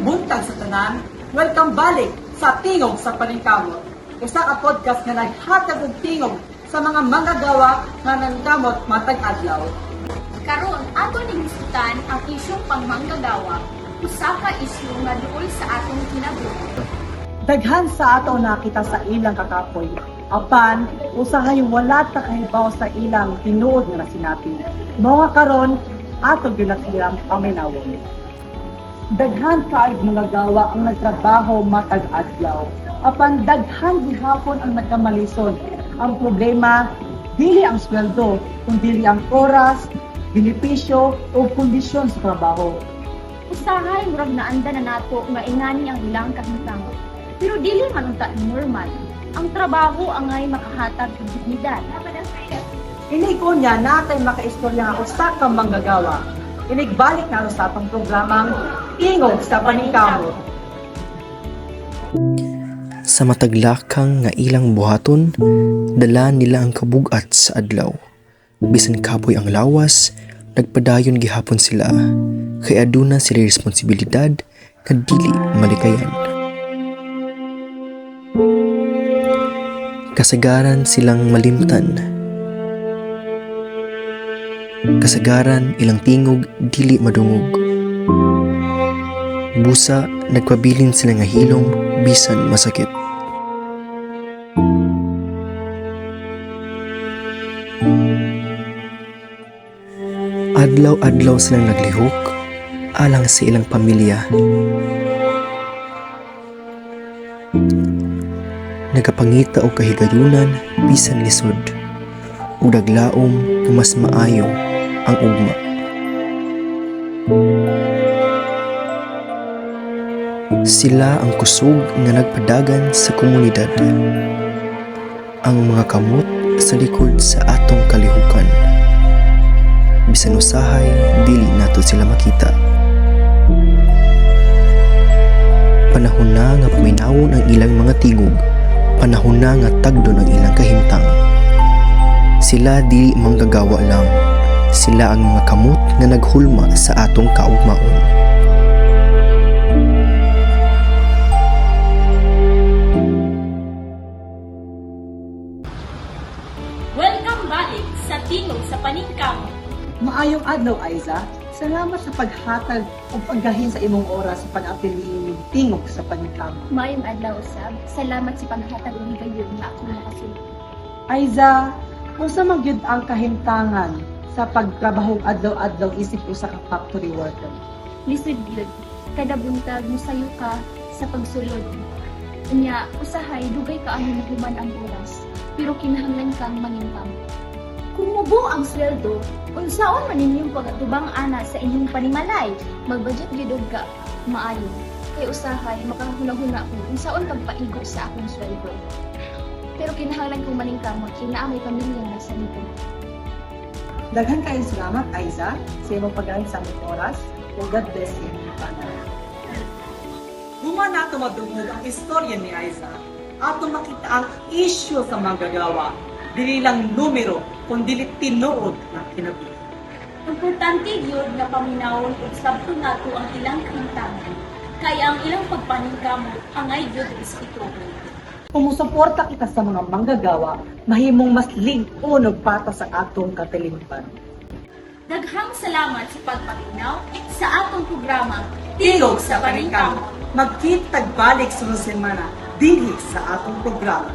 buntag sa tanan, welcome balik sa Tingog sa Paningkamot. Usa ka podcast nga naghatag og tingog sa mga manggagawa nga nangkamot matag adlaw. Karon ato ning diskutan ang isyong pangmanggagawa, usa ka isyu nga duol sa atong kinabuhi. Daghan sa ato nakita sa ilang kakapoy, apan usahay wala ta kahibaw sa ilang tinuod nga sinapi. Mao nga karon ato gyud silang paminawon. Daghan kaayod mga gawa ang nagtrabaho matag adlaw, apan daghan gihapon ang nagkamalisod. Ang problema dili ang sweldo, kundi ang oras, benepisyo o kondisyon sa trabaho. Usahay murag naanda na nato nga ingani ang ilang kahimtangon. Pero dili man unta normal. Ang trabaho angay makahatag og dignidad. Inig unya natay makaistorya nga usa ka manggagawa. Inigbalik na sa atong programang Tingog sa Paningkamot. Sa mataglakang nga ilang buhaton, dala nila ang kabugat sa adlaw. Bisan kaboy ang lawas, nagpadayon gihapon sila, kay aduna sila responsibilidad nga dili malikayan. Kasagaran silang malimtan. Kasagaran ilang tingog dili madungog. Busa nagpabilin sila nga hilom bisan masakit. Adlaw-adlaw silang naglihok alang sa ilang pamilya. Nagapangita o kahigayunan bisan lisod. Ug daglaom nga mas maayo ang ugma. Sila ang kusog nga nagpadagan sa komunidad. Ang mga kamot sa likod sa atong kalihukan. Bisan usahay, dili nato sila makita. Panahon na nga paminawon ang ilang mga tingog. Panahon na nga tagdon ang ilang kahimtang. Sila dili manggagawa lang. Sila ang mga kamot nga naghulma sa atong kaugmaon. Welcome balik sa Tingog sa Paningkamot. Maayong adlaw, Aiza. Salamat sa paghatag o paggahin sa imong oras sa pag-apili ng Tingog sa Paningkamot. Mayong adlaw usab. Salamat sa paghatag og higayon nga ako nakasulod. Aiza, unsa man gyud ang kahimtangan sa pagtrabaho adlaw-adlaw isip usa ka factory worker? Lisod gyud. Kada buntag musayo ka sa pagsulod. Unya usahay dugay kaano nahuman ang oras. Pero kinahanglan kang maningkam. Kung mubo ang sweldo, unsaon man ninyong pagatubang ana sa inyong panimalay, magbudget gyud ka maayo. Kay usahay makahuna-huna ko unsaon kang paigo sa akong sweldo. Pero kinahanglan kong maningkamot kay naa may pamilya na sa likod. Daghan kayo salamat, Aiza, sa imong paggahin sa among oras. O God bless you. Human nato madungog ang istorya ni Aiza. Ato makita ang issue sa manggagawa. Dili lang numero, kundi tinuod ng kinabuhi. Importante gyud nga paminawon ug sabton nato ang ilang kahimtangan. Kaya ang ilang pagpaningkamot angay gyud respetuhon. Kung musuporta kita sa mga manggagawa, mahimong mas lig-on og pata sa atong katilingpan. Daghang salamat sa pagpatinaw sa atong programa Tingog sa Paningkamot. Magkitag balik sa semana dili sa atong programa.